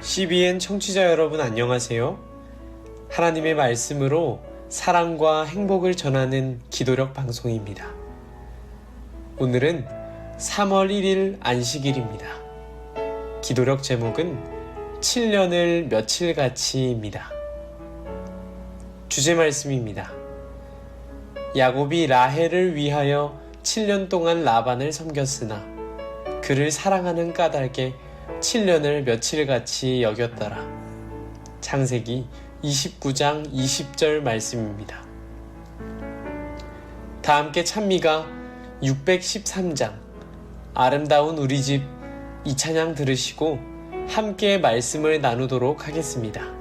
CBN 청취자 여러분 안녕하세요. 하나님의 말씀으로 사랑과 행복을 전하는 기도력 방송입니다. 오늘은 3월 1일 안식일입니다. 기도력 제목은 7년을 며칠같이입니다. 주제 말씀입니다. 야곱이 라헬을 위하여 7년 동안 라반을 섬겼으나 그를 사랑하는 까닭에 7년을 며칠같이 여겼더라. 창세기 29장 20절 말씀입니다. 다 함께 찬미가 613장 아름다운 우리 집 이 찬양 들으시고 함께 말씀을 나누도록 하겠습니다.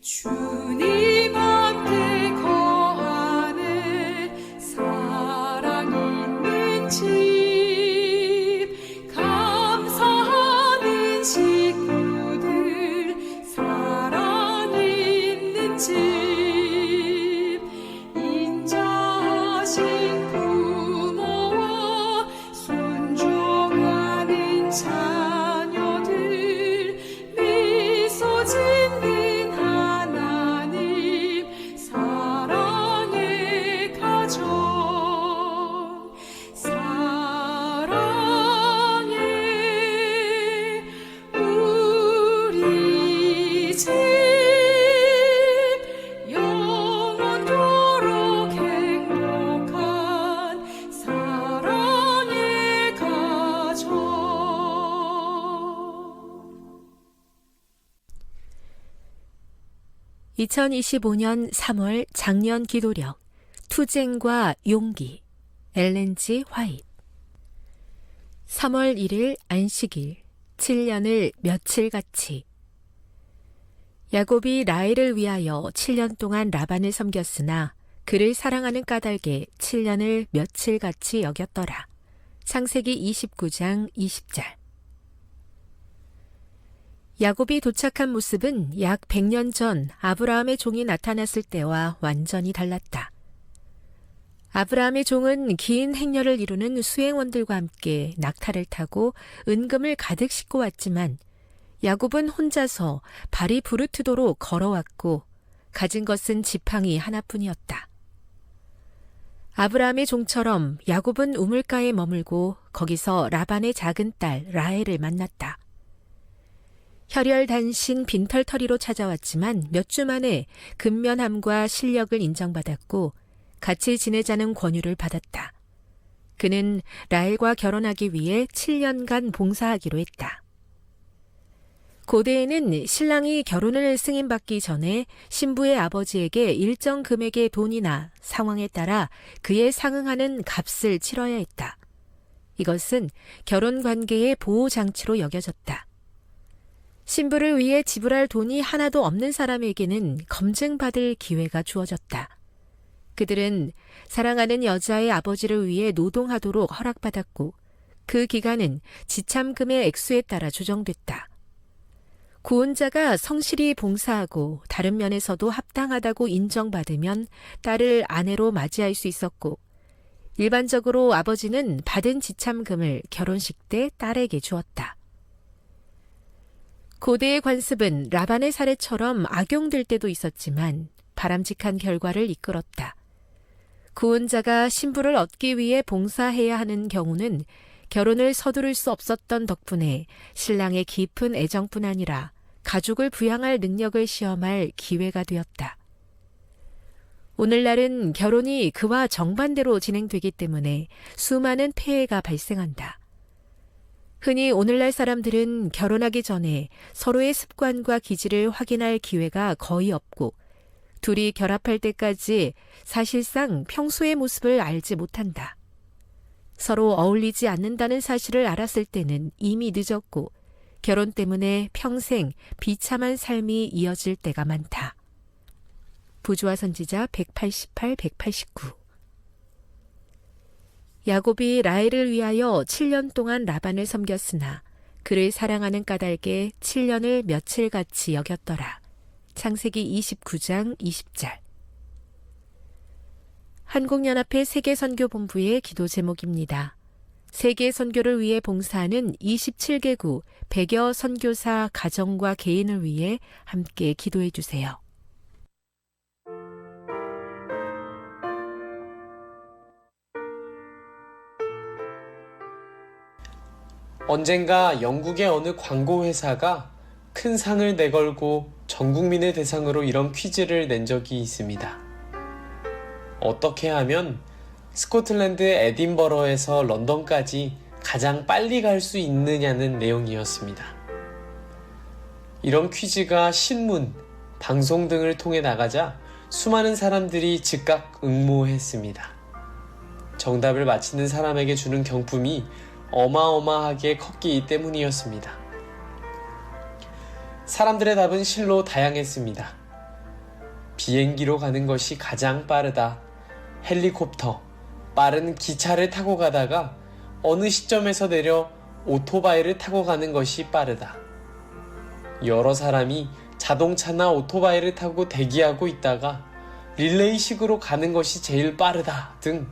주님 함께 거하네 사랑 있는 집 감사하는 식구들 사랑 있는 집 인자하신 부모와 순종하는 자녀들 미소 짓는 영원토록 행복한 사랑의 가정. 2025년 3월 장년 기도력 투쟁과 용기 엘렌 G. 화이트 3월 1일 안식일 7년을 며칠같이 야곱이 라헬을 위하여 7년 동안 라반을 섬겼으나 그를 사랑하는 까닭에 7년을 며칠같이 여겼더라. 창세기 29장 20절 야곱이 도착한 모습은 약 100년 전 아브라함의 종이 나타났을 때와 완전히 달랐다. 아브라함의 종은 긴 행렬을 이루는 수행원들과 함께 낙타를 타고 은금을 가득 싣고 왔지만 야곱은 혼자서 발이 부르트도록 걸어왔고 가진 것은 지팡이 하나뿐이었다. 아브라함의 종처럼 야곱은 우물가에 머물고 거기서 라반의 작은 딸 라헬을 만났다. 혈혈단신 빈털터리로 찾아왔지만 몇 주 만에 근면함과 실력을 인정받았고 같이 지내자는 권유를 받았다. 그는 라헬과 결혼하기 위해 7년간 봉사하기로 했다. 고대에는 신랑이 결혼을 승인받기 전에 신부의 아버지에게 일정 금액의 돈이나 상황에 따라 그에 상응하는 값을 치러야 했다. 이것은 결혼 관계의 보호 장치로 여겨졌다. 신부를 위해 지불할 돈이 하나도 없는 사람에게는 검증받을 기회가 주어졌다. 그들은 사랑하는 여자의 아버지를 위해 노동하도록 허락받았고 그 기간은 지참금의 액수에 따라 조정됐다. 구혼자가 성실히 봉사하고 다른 면에서도 합당하다고 인정받으면 딸을 아내로 맞이할 수 있었고 일반적으로 아버지는 받은 지참금을 결혼식 때 딸에게 주었다. 고대의 관습은 라반의 사례처럼 악용될 때도 있었지만 바람직한 결과를 이끌었다. 구혼자가 신부를 얻기 위해 봉사해야 하는 경우는 결혼을 서두를 수 없었던 덕분에 신랑의 깊은 애정뿐 아니라 가족을 부양할 능력을 시험할 기회가 되었다. 오늘날은 결혼이 그와 정반대로 진행되기 때문에 수많은 폐해가 발생한다. 흔히 오늘날 사람들은 결혼하기 전에 서로의 습관과 기질을 확인할 기회가 거의 없고 둘이 결합할 때까지 사실상 평소의 모습을 알지 못한다. 서로 어울리지 않는다는 사실을 알았을 때는 이미 늦었고 결혼 때문에 평생 비참한 삶이 이어질 때가 많다. 부조화 선지자 188-189. 야곱이 라헬을 위하여 7년 동안 라반을 섬겼으나 그를 사랑하는 까닭에 7년을 며칠같이 여겼더라. 창세기 29장 20절. 한국연합회 세계선교본부의 기도 제목입니다. 세계 선교를 위해 봉사하는 27개국 100여 선교사 가정과 개인을 위해 함께 기도해 주세요. 언젠가 영국의 어느 광고 회사가 큰 상을 내걸고 전 국민의 대상으로 이런 퀴즈를 낸 적이 있습니다. 어떻게 하면 스코틀랜드 에딘버러에서 런던까지 가장 빨리 갈 수 있느냐는 내용이었습니다. 이런 퀴즈가 신문, 방송 등을 통해 나가자 수많은 사람들이 즉각 응모했습니다. 정답을 맞히는 사람에게 주는 경품이 어마어마하게 컸기 때문이었습니다. 사람들의 답은 실로 다양했습니다. 비행기로 가는 것이 가장 빠르다. 헬리콥터, 빠른 기차를 타고 가다가 어느 시점에서 내려 오토바이를 타고 가는 것이 빠르다. 여러 사람이 자동차나 오토바이를 타고 대기하고 있다가 릴레이식으로 가는 것이 제일 빠르다 등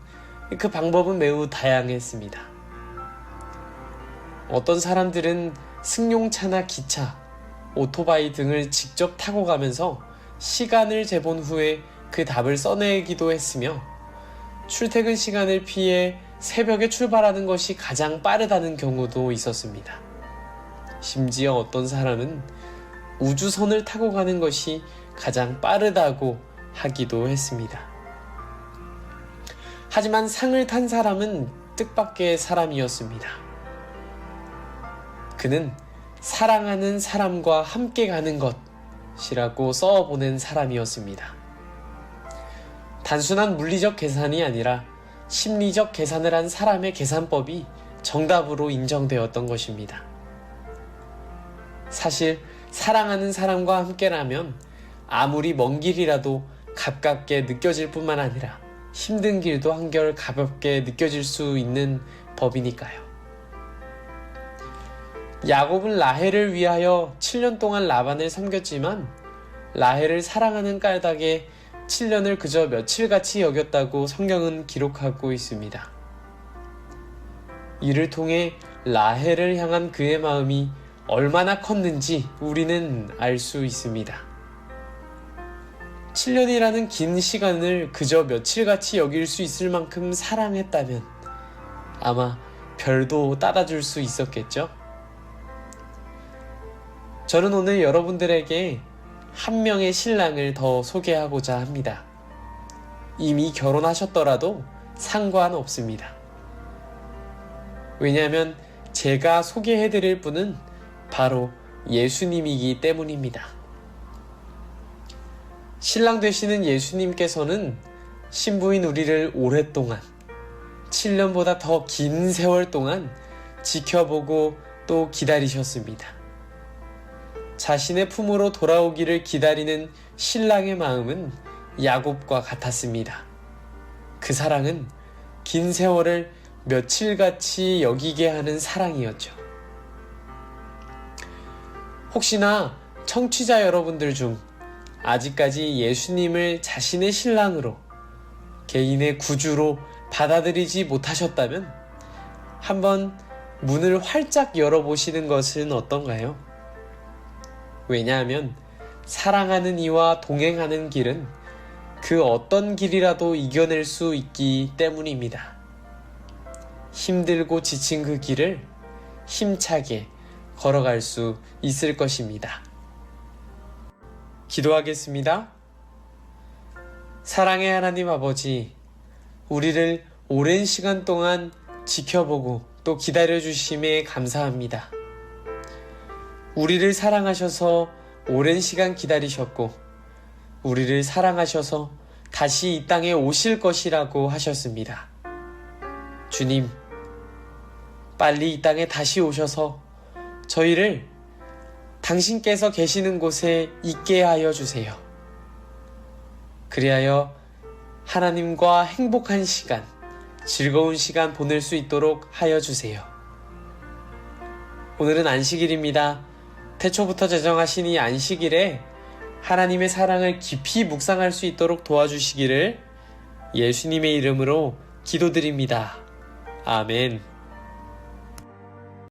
그 방법은 매우 다양했습니다. 어떤 사람들은 승용차나 기차, 오토바이 등을 직접 타고 가면서 시간을 재본 후에 그 답을 써내기도 했으며 출퇴근 시간을 피해 새벽에 출발하는 것이 가장 빠르다는 경우도 있었습니다. 심지어 어떤 사람은 우주선을 타고 가는 것이 가장 빠르다고 하기도 했습니다. 하지만 상을 탄 사람은 뜻밖의 사람이었습니다. 그는 사랑하는 사람과 함께 가는 것이라고 써보낸 사람이었습니다. 단순한 물리적 계산이 아니라 심리적 계산을 한 사람의 계산법이 정답으로 인정되었던 것입니다. 사실 사랑하는 사람과 함께라면 아무리 먼 길이라도 가깝게 느껴질 뿐만 아니라 힘든 길도 한결 가볍게 느껴질 수 있는 법이니까요. 야곱은 라헬을 위하여 7년 동안 라반을 섬겼지만 라헬을 사랑하는 까닭에 7년을 그저 며칠같이 여겼다고 성경은 기록하고 있습니다. 이를 통해 라헬을 향한 그의 마음이 얼마나 컸는지 우리는 알 수 있습니다. 7년이라는 긴 시간을 그저 며칠같이 여길 수 있을 만큼 사랑했다면 아마 별도 따라줄 수 있었겠죠? 저는 오늘 여러분들에게 한 명의 신랑을 더 소개하고자 합니다. 이미 결혼하셨더라도 상관없습니다. 왜냐하면 제가 소개해드릴 분은 바로 예수님이기 때문입니다. 신랑 되시는 예수님께서는 신부인 우리를 오랫동안, 7년보다 더 긴 세월 동안 지켜보고 또 기다리셨습니다. 자신의 품으로 돌아오기를 기다리는 신랑의 마음은 야곱과 같았습니다. 그 사랑은 긴 세월을 며칠같이 여기게 하는 사랑이었죠. 혹시나 청취자 여러분들 중 아직까지 예수님을 자신의 신랑으로, 개인의 구주로 받아들이지 못하셨다면 한번 문을 활짝 열어보시는 것은 어떤가요? 왜냐하면 사랑하는 이와 동행하는 길은 그 어떤 길이라도 이겨낼 수 있기 때문입니다. 힘들고 지친 그 길을 힘차게 걸어갈 수 있을 것입니다. 기도하겠습니다. 사랑의 하나님 아버지, 우리를 오랜 시간 동안 지켜보고 또 기다려주심에 감사합니다. 우리를 사랑하셔서 오랜 시간 기다리셨고, 우리를 사랑하셔서 다시 이 땅에 오실 것이라고 하셨습니다. 주님, 빨리 이 땅에 다시 오셔서 저희를 당신께서 계시는 곳에 있게 하여 주세요. 그리하여 하나님과 행복한 시간, 즐거운 시간 보낼 수 있도록 하여 주세요. 오늘은 안식일입니다. 태초부터 제정하신 이 안식일에 하나님의 사랑을 깊이 묵상할 수 있도록 도와주시기를 예수님의 이름으로 기도드립니다. 아멘.